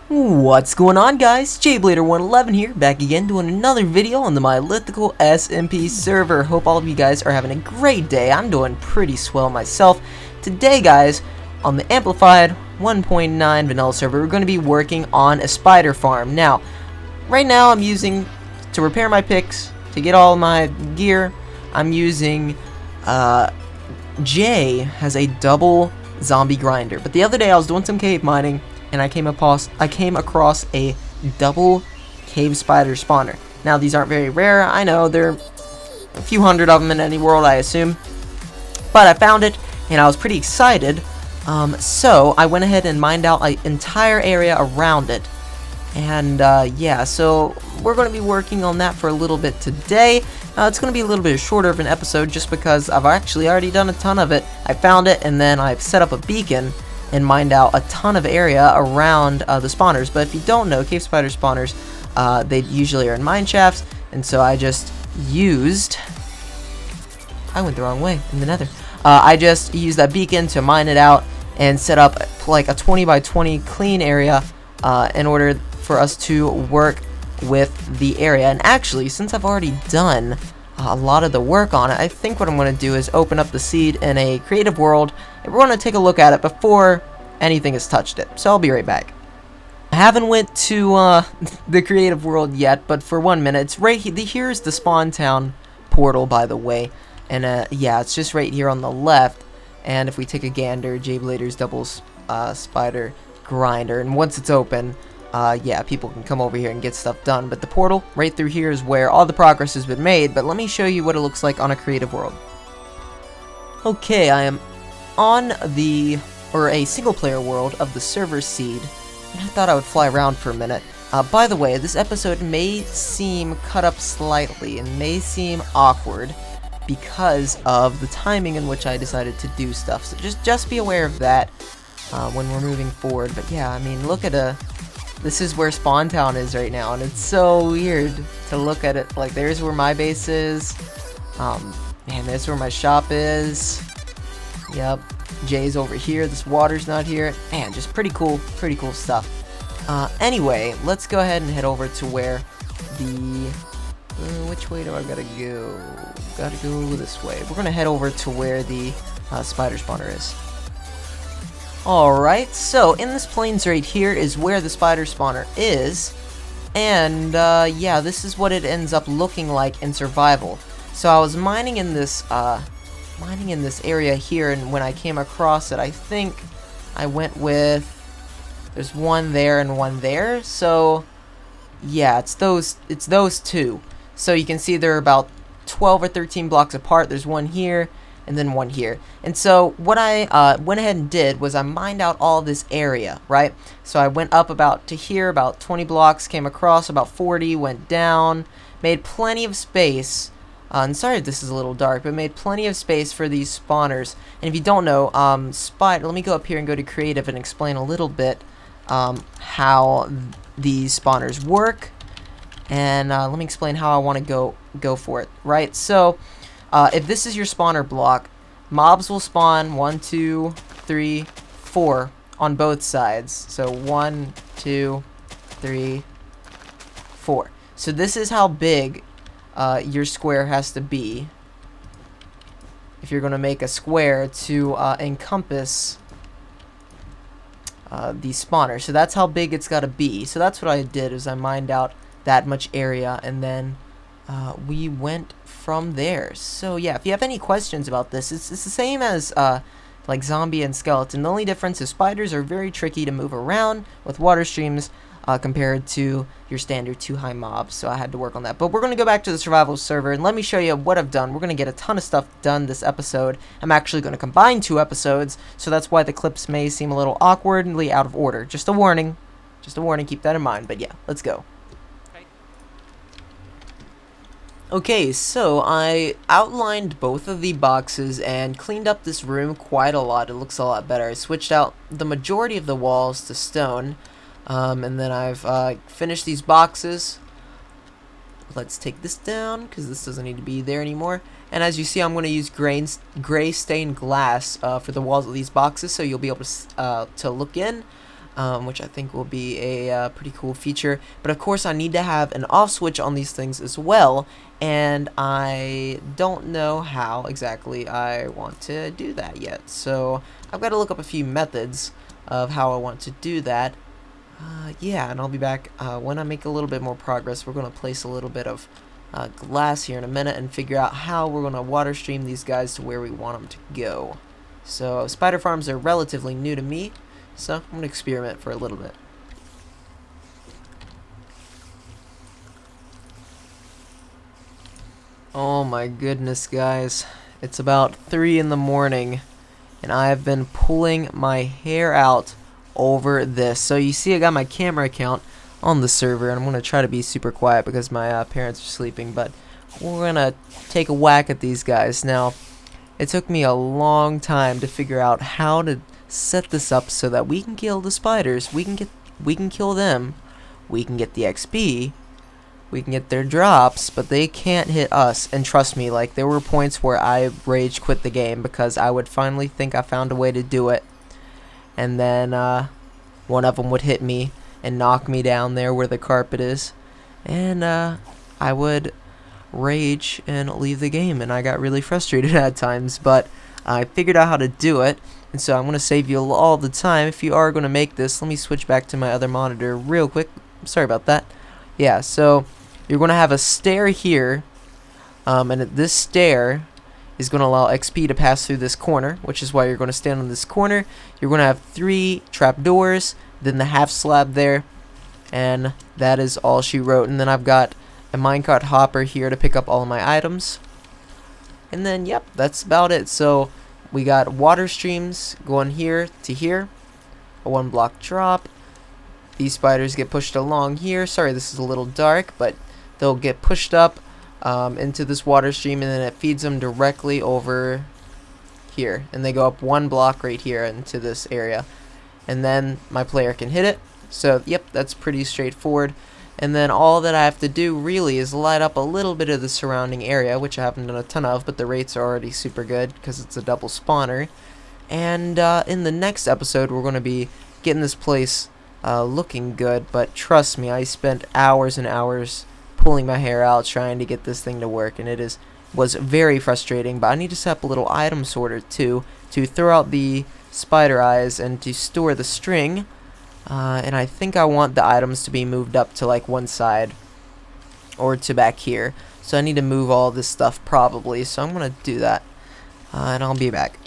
What's going on, guys? jblader111 here, back again doing another video on the Mylithical SMP server. Hope all of you guys are having a great day. I'm doing pretty swell myself. Today, guys, on the Amplified 1.9 vanilla server, we're going to be working on a spider farm. Now, right now I'm using, to repair my picks, to get all my gear, I'm using, Jay has a double zombie grinder. But the other day I was doing some cave mining, and I came across a double cave spider spawner. Now, these aren't very rare. I know there are a few hundred of them in any world, I assume, but I found it and I was pretty excited. So I went ahead and mined out an entire area around it, and yeah, so we're going to be working on that for a little bit today. It's going to be a little bit shorter of an episode just because I've actually already done a ton of it. I found it, and then I've set up a beacon and mined out a ton of area around the spawners. But if you don't know, cave spider spawners, they usually are in mine shafts, and so I just used... I went the wrong way, in the nether. I just used that beacon to mine it out and set up like a 20 by 20 clean area in order for us to work with the area. And actually, since I've already done a lot of the work on it, I think what I'm going to do is open up the seed in a creative world, and we're going to take a look at it before anything has touched it. So I'll be right back. I haven't went to the creative world yet, but for 1 minute, it's right here. Here's the spawn town portal, by the way, and yeah, it's just right here on the left. And if we take a gander, jblader's double spider grinder, and once it's open, yeah, people can come over here and get stuff done. But the portal right through here is where all the progress has been made. But let me show you what it looks like on a creative world. Okay, I am on a single player world of the server seed, and I thought I would fly around for a minute. By the way, this episode may seem cut up slightly and may seem awkward because of the timing in which I decided to do stuff. So just be aware of that when we're moving forward. But yeah, I mean, look at this is where Spawn Town is right now, and it's so weird to look at it. Like, there's where my base is. Man, there's where my shop is. Yep, Jay's over here. This water's not here. Man, just pretty cool stuff. Anyway, let's go ahead and head over to where the... which way do I gotta go? Gotta go this way. We're gonna head over to where the spider spawner is. Alright, so in this plains right here is where the spider spawner is, and yeah, this is what it ends up looking like in survival. So I was mining in this area here, and when I came across it, I think I went with, there's one there and one there, so yeah, it's those two. So you can see they're about 12 or 13 blocks apart. There's one here and then one here. And so what I went ahead and did was I mined out all this area, right? So I went up about to here, about 20 blocks, came across about 40, went down, made plenty of space. And sorry if this is a little dark, but made plenty of space for these spawners. And if you don't know, let me go up here and go to creative and explain a little bit how these spawners work. And let me explain how I want to go for it, right? So if this is your spawner block, mobs will spawn 1, 2, 3, 4 on both sides. So 1, 2, 3, 4. So this is how big your square has to be if you're going to make a square to encompass the spawner. So that's how big it's got to be. So that's what I did, is I mined out that much area, and then we went from there. So yeah, if you have any questions about this, it's the same as like zombie and skeleton. The only difference is spiders are very tricky to move around with water streams compared to your standard 2-high mobs, so I had to work on that. But we're going to go back to the survival server, and let me show you what I've done. We're going to get a ton of stuff done this episode. I'm actually going to combine 2 episodes, so that's why the clips may seem a little awkwardly out of order. Just a warning, keep that in mind. But yeah, let's go. Okay, so I outlined both of the boxes and cleaned up this room quite a lot. It looks a lot better. I switched out the majority of the walls to stone, and then I've finished these boxes. Let's take this down, because this doesn't need to be there anymore. And as you see, I'm going to use gray stained glass for the walls of these boxes, so you'll be able to look in. which I think will be a pretty cool feature. But of course I need to have an off switch on these things as well, and I don't know how exactly I want to do that yet. So I've got to look up a few methods of how I want to do that. Yeah, and I'll be back when I make a little bit more progress. We're going to place a little bit of glass here in a minute and figure out how we're going to water stream these guys to where we want them to go. So spider farms are relatively new to me, so I'm going to experiment for a little bit. Oh my goodness, guys. It's about 3 in the morning, and I've been pulling my hair out over this. So you see I got my camera account on the server, and I'm going to try to be super quiet because my parents are sleeping, but we're going to take a whack at these guys. Now, it took me a long time to figure out how to set this up so that we can kill the spiders. We can kill them. We can get the XP. We can get their drops, but they can't hit us. And trust me, like, there were points where I rage quit the game because I would finally think I found a way to do it, and then one of them would hit me and knock me down there where the carpet is, and I would rage and leave the game, and I got really frustrated at times, but I figured out how to do it. And so I'm going to save you all the time. If you are going to make this, let me switch back to my other monitor real quick. Sorry about that. Yeah, so you're going to have a stair here, and this stair is going to allow XP to pass through this corner, which is why you're going to stand on this corner. You're going to have 3 trapdoors, then the half slab there, and that is all she wrote. And then I've got a minecart hopper here to pick up all of my items. And then, yep, that's about it. So we got water streams going here to here, a 1 block drop. These spiders get pushed along here. Sorry, this is a little dark, but they'll get pushed up into this water stream, and then it feeds them directly over here, and they go up 1 block right here into this area, and then my player can hit it. So yep, that's pretty straightforward. And then all that I have to do really is light up a little bit of the surrounding area, which I haven't done a ton of, but the rates are already super good because it's a double spawner. And in the next episode we're going to be getting this place looking good, but trust me, I spent hours and hours pulling my hair out trying to get this thing to work, and it was very frustrating. But I need to set up a little item sorter too to throw out the spider eyes and to store the string. And I think I want the items to be moved up to like one side or to back here. So I need to move all this stuff probably. So I'm going to do that. And I'll be back.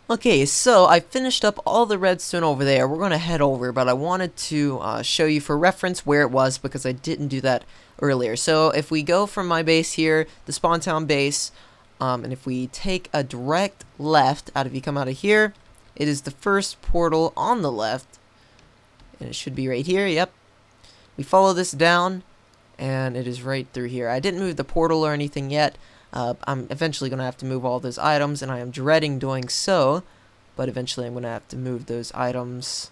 Okay, so I finished up all the redstone over there. We're going to head over, but I wanted to show you for reference where it was because I didn't do that earlier. So if we go from my base here, the spawn town base, and if we take a direct left if you come out of here, it is the first portal on the left, and it should be right here. Yep. We follow this down, and it is right through here. I didn't move the portal or anything yet. I'm eventually going to have to move all those items, and I am dreading doing so, but eventually I'm going to have to move those items.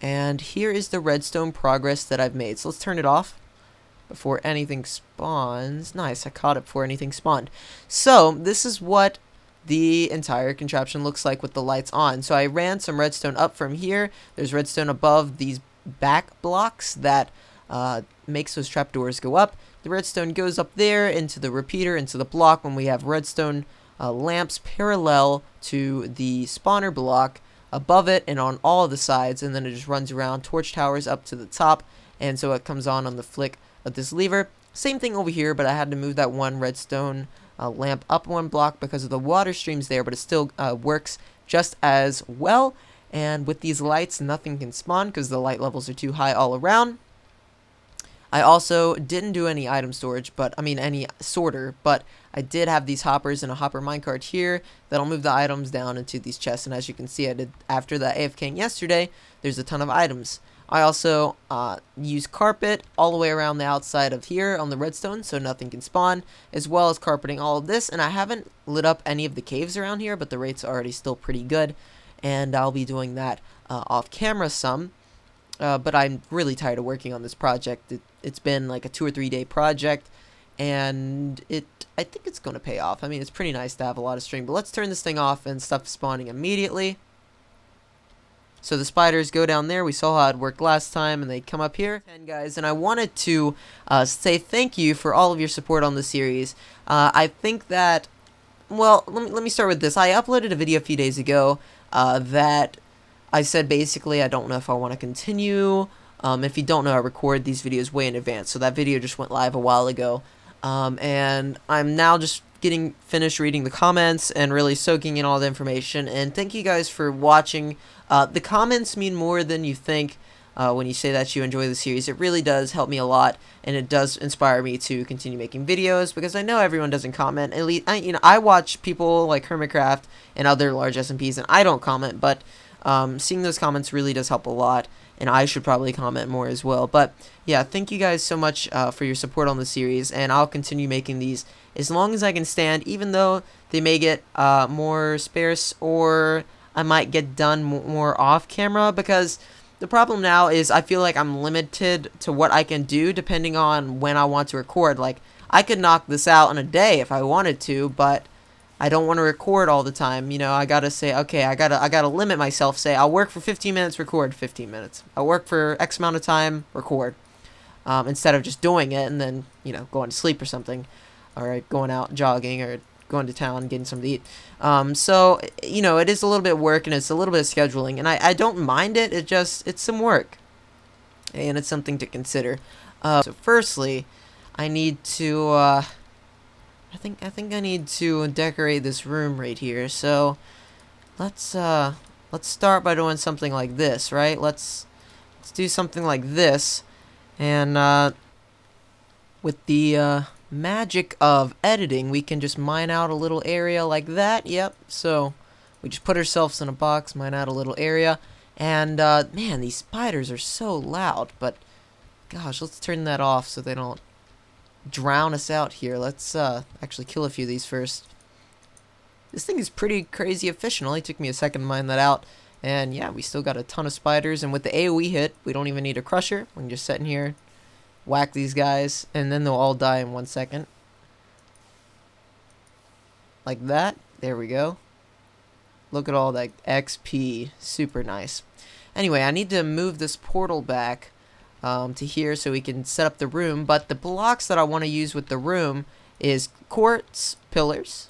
And here is the redstone progress that I've made. So let's turn it off before anything spawns. Nice, I caught it before anything spawned. So this is what the entire contraption looks like with the lights on. So I ran some redstone up from here. There's redstone above these back blocks that makes those trapdoors go up. The redstone goes up there into the repeater, into the block, when we have redstone lamps parallel to the spawner block above it and on all of the sides, and then it just runs around, torch towers up to the top, and so it comes on the flick of this lever. Same thing over here, but I had to move that one redstone lamp up 1 block because of the water streams there, but it still works just as well. And with these lights, nothing can spawn because the light levels are too high all around. I also didn't do any item storage, any sorter, but I did have these hoppers and a hopper minecart here that'll move the items down into these chests. And as you can see, I did after the AFKing yesterday, there's a ton of items. I also use carpet all the way around the outside of here on the redstone so nothing can spawn, as well as carpeting all of this. And I haven't lit up any of the caves around here, but the rates are already still pretty good, and I'll be doing that off camera some. But I'm really tired of working on this project. It's been like a 2 or 3 day project, and I think it's going to pay off. I mean, it's pretty nice to have a lot of string, but let's turn this thing off and stuff spawning immediately. So the spiders go down there. We saw how it worked last time, and they come up here. And guys, and I wanted to say thank you for all of your support on the series. I think that, well, let me start with this. I uploaded a video a few days ago that I said basically I don't know if I want to continue. If you don't know, I record these videos way in advance, so that video just went live a while ago. And I'm now just getting finished reading the comments and really soaking in all the information. And thank you guys for watching. The comments mean more than you think when you say that you enjoy the series. It really does help me a lot, and it does inspire me to continue making videos, because I know everyone doesn't comment. At least I watch people like Hermitcraft and other large SMPs, and I don't comment, but seeing those comments really does help a lot, and I should probably comment more as well. But yeah, thank you guys so much for your support on the series, and I'll continue making these as long as I can stand, even though they may get more sparse, or I might get done more off camera, because the problem now is I feel like I'm limited to what I can do depending on when I want to record. Like, I could knock this out in a day if I wanted to, but I don't want to record all the time. You know, I gotta say, okay, I gotta limit myself. Say, I'll work for 15 minutes, record 15 minutes. I'll work for X amount of time, record. Instead of just doing it and then, you know, going to sleep or something, or going out jogging, or going to town and getting something to eat. So, you know, it is a little bit of work, and it's a little bit of scheduling, and I don't mind it. It's some work, and it's something to consider. So firstly, I need to, I think I need to decorate this room right here. So let's start by doing something like this, right? Let's do something like this, and with the magic of editing, we can just mine out a little area like that. Yep. So we just put ourselves in a box, mine out a little area, and man, these spiders are so loud. But gosh, let's turn that off so they don't drown us out here. Let's actually kill a few of these first. This thing is pretty crazy efficient. Only took me a second to mine that out, and yeah, we still got a ton of spiders. And with the AoE hit, we don't even need a crusher. We can just sit in here, whack these guys, and then they'll all die in 1 second. Like that. There we go. Look at all that XP. Super nice. Anyway, I need to move this portal back to here so we can set up the room. But the blocks that I want to use with the room is quartz pillars.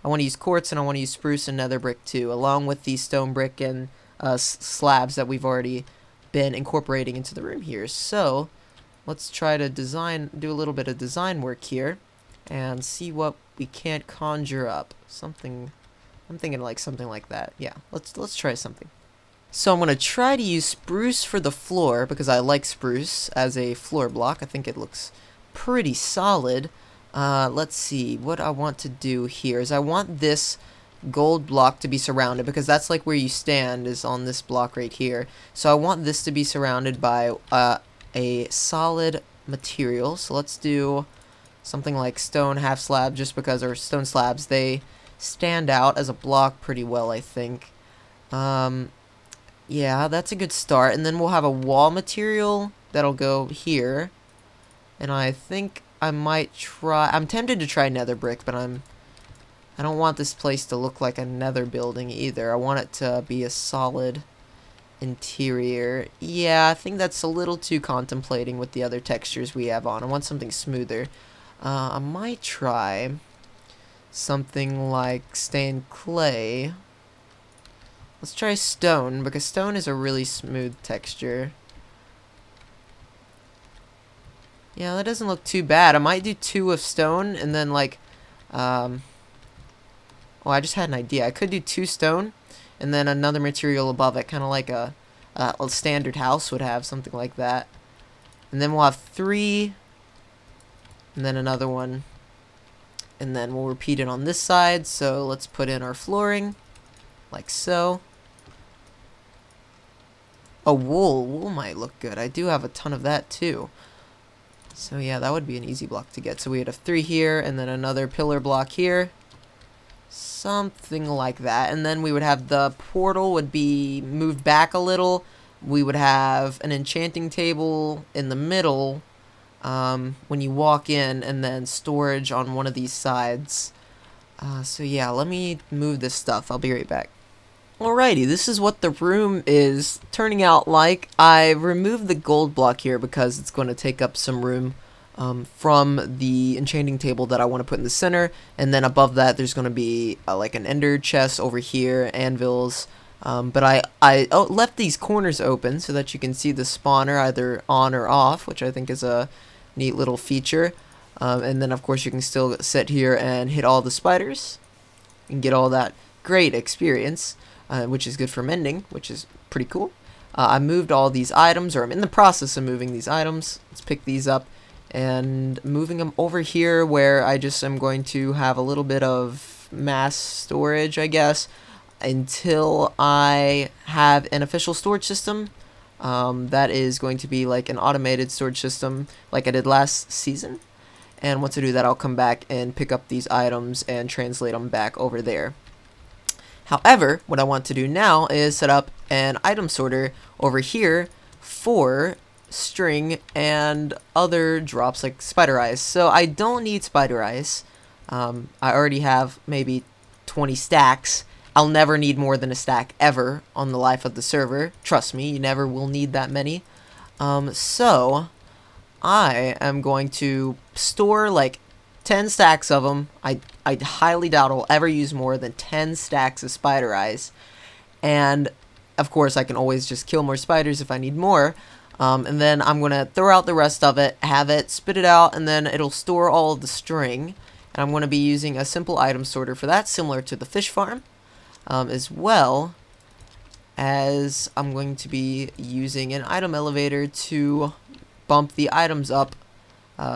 I want to use quartz, and I want to use spruce and nether brick too, along with these stone brick and slabs that we've already been incorporating into the room here. So let's try to do a little bit of design work here, and see what we can't conjure up. Something, I'm thinking like something like that. Yeah, let's try something. So I'm going to try to use spruce for the floor, because I like spruce as a floor block. I think it looks pretty solid. Let's see, what I want to do here is I want this gold block to be surrounded, because that's like where you stand, is on this block right here. So I want this to be surrounded by a solid material. So let's do something like stone half slab, just because our stone slabs, they stand out as a block pretty well, I think. Yeah, that's a good start. And then we'll have a wall material that'll go here, and I think I might try, I'm tempted to try nether brick, but I don't want this place to look like a nether building either. I want it to be a solid interior. Yeah, I think that's a little too contemplating with the other textures we have on. I want something smoother. I might try something like stained clay. Let's try stone, because stone is a really smooth texture. Yeah, that doesn't look too bad. I might do 2 of stone, and then like, oh, I just had an idea. I could do 2 stone, and then another material above it, kind of like a standard house would have, something like that. And then we'll have 3, and then another one, and then we'll repeat it on this side. So let's put in our flooring, like so. Oh, wool might look good. I do have a ton of that too. So yeah, that would be an easy block to get. So we'd have 3 here, and then another pillar block here. Something like that. And then we would have the portal would be moved back a little. We would have an enchanting table in the middle when you walk in, and then storage on one of these sides. So yeah, let me move this stuff. I'll be right back. Alrighty, this is what the room is turning out like. I removed the gold block here because it's going to take up some room from the enchanting table that I want to put in the center, and then above that there's going to be like an ender chest over here, anvils, but I left these corners open so that you can see the spawner either on or off, which I think is a neat little feature. And then of course you can still sit here and hit all the spiders and get all that great experience. Which is good for mending, which is pretty cool. I moved all these items, or I'm in the process of moving these items. Let's pick these up and moving them over here where I just am going to have a little bit of mass storage, I guess, until I have an official storage system. That is going to be like an automated storage system like I did last season. And once I do that, I'll come back and pick up these items and translate them back over there. However, what I want to do now is set up an item sorter over here for string and other drops like spider eyes. So I don't need spider eyes. I already have maybe 20 stacks. I'll never need more than a stack ever on the life of the server. Trust me, you never will need that many. So I am going to store like 10 stacks of them. I highly doubt I'll ever use more than 10 stacks of spider eyes. And of course I can always just kill more spiders if I need more. And then I'm going to throw out the rest of it, have it, spit it out, and then it'll store all of the string. And I'm going to be using a simple item sorter for that, similar to the fish farm. As well as I'm going to be using an item elevator to bump the items up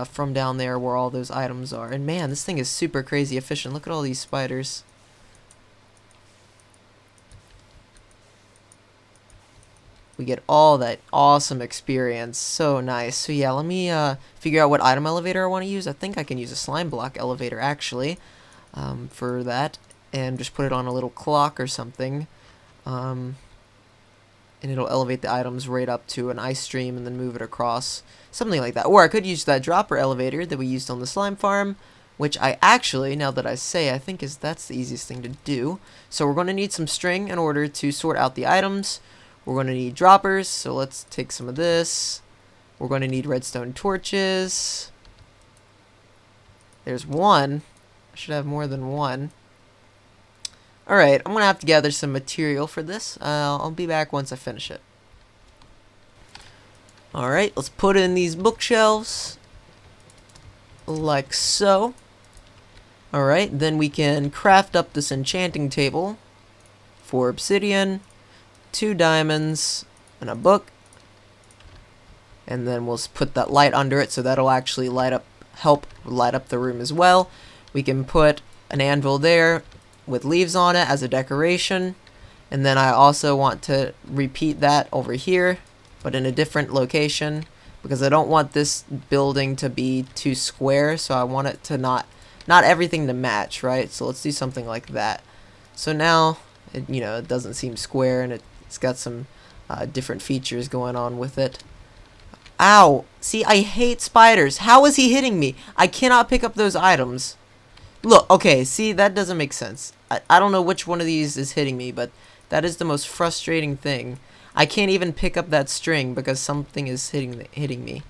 from down there where all those items are. And man, this thing is super crazy efficient. Look at all these spiders. We get all that awesome experience. So nice. So yeah, let me figure out what item elevator I want to use. I think I can use a slime block elevator actually for that, and just put it on a little clock or something. And it'll elevate the items right up to an ice stream and then move it across. Something like that. Or I could use that dropper elevator that we used on the slime farm, which I actually, now that I say, I think that's the easiest thing to do. So we're going to need some string in order to sort out the items. We're going to need droppers, so let's take some of this. We're going to need redstone torches. There's one. I should have more than one. Alright, I'm going to have to gather some material for this. I'll be back once I finish it. Alright, let's put in these bookshelves. Like so. Alright, then we can craft up this enchanting table. 4 obsidian, 2 diamonds, and a book. And then we'll put that light under it so that'll actually help light up the room as well. We can put an anvil there with leaves on it as a decoration, and then I also want to repeat that over here but in a different location because I don't want this building to be too square, so I want it to not everything to match, right? So let's do something like that. So now it doesn't seem square, and it's got some different features going on with it. Ow! See, I hate spiders. How is he hitting me? I cannot pick up those items. Look, okay, see, that doesn't make sense. I don't know which one of these is hitting me, but that is the most frustrating thing. I can't even pick up that string because something is hitting me.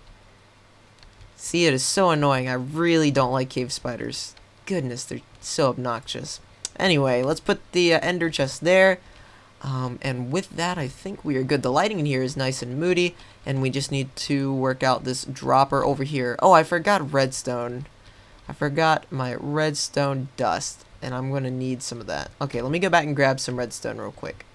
See, it is so annoying. I really don't like cave spiders. Goodness, they're so obnoxious. Anyway, let's put the ender chest there. And with that, I think we are good. The lighting in here is nice and moody, and we just need to work out this dropper over here. Oh, I forgot redstone. I forgot my redstone dust, and I'm going to need some of that. Okay, let me go back and grab some redstone real quick.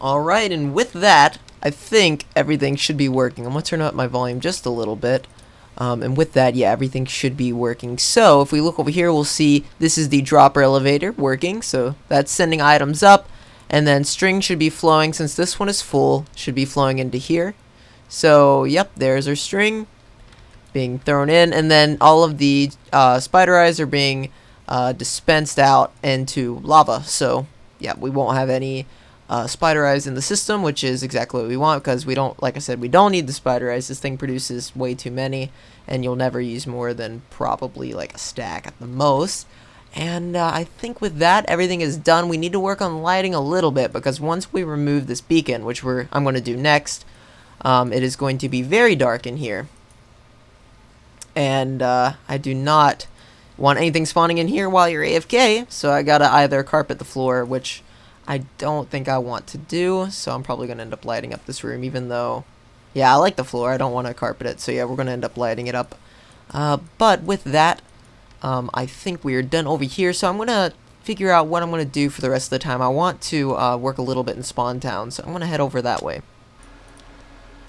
Alright, and with that, I think everything should be working. I'm going to turn up my volume just a little bit. And with that, yeah, everything should be working. So, if we look over here, we'll see this is the dropper elevator working. So, that's sending items up. And then string should be flowing, since this one is full, should be flowing into here. So, yep, there's our string being thrown in, and then all of the spider eyes are being dispensed out into lava. So yeah, we won't have any spider eyes in the system, which is exactly what we want, because we don't, like I said, we don't need the spider eyes. This thing produces way too many, and you'll never use more than probably like a stack at the most. And I think with that, everything is done. We need to work on lighting a little bit, because once we remove this beacon, which I'm going to do next, it is going to be very dark in here. And I do not want anything spawning in here while you're AFK, so I gotta either carpet the floor, which I don't think I want to do, so I'm probably going to end up lighting up this room, even though, yeah, I like the floor, I don't want to carpet it, so yeah, we're going to end up lighting it up. But with that, I think we are done over here, so I'm going to figure out what I'm going to do for the rest of the time. I want to work a little bit in Spawn Town, so I'm going to head over that way.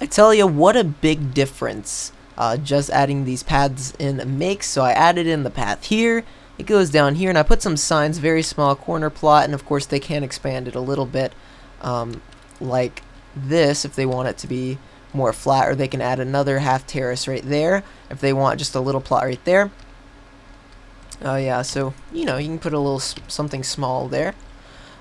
I tell you, what a big difference just adding these paths in makes. So I added in the path here, it goes down here, and I put some signs, very small corner plot, and of course they can expand it a little bit, like this if they want it to be more flat, or they can add another half terrace right there if they want just a little plot right there. Oh yeah, so you know, you can put a little something small there.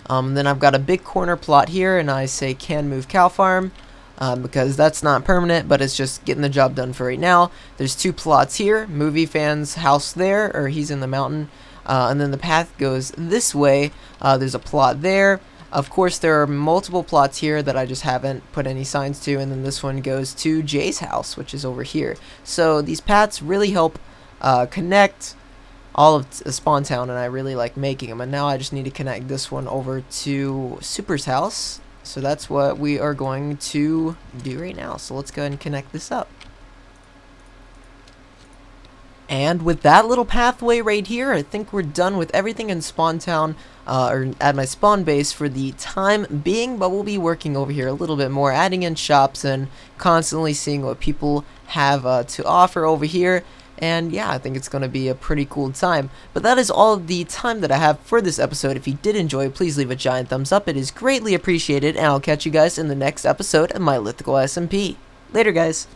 Then I've got a big corner plot here, and I say can move cow farm. Because that's not permanent, but it's just getting the job done for right now. There's two plots here, movie fan's house there, or he's in the mountain, and then the path goes this way. There's a plot there. Of course, there are multiple plots here that I just haven't put any signs to, and then this one goes to Jay's house, which is over here. So these paths really help connect all of Spawn Town, and I really like making them. And now I just need to connect this one over to Super's house. So that's what we are going to do right now. So let's go ahead and connect this up. And with that little pathway right here, I think we're done with everything in Spawn Town, or at my spawn base for the time being, but we'll be working over here a little bit more, adding in shops and constantly seeing what people have to offer over here. And yeah, I think it's going to be a pretty cool time. But that is all the time that I have for this episode. If you did enjoy, please leave a giant thumbs up. It is greatly appreciated, and I'll catch you guys in the next episode of Mylithical SMP. Later, guys.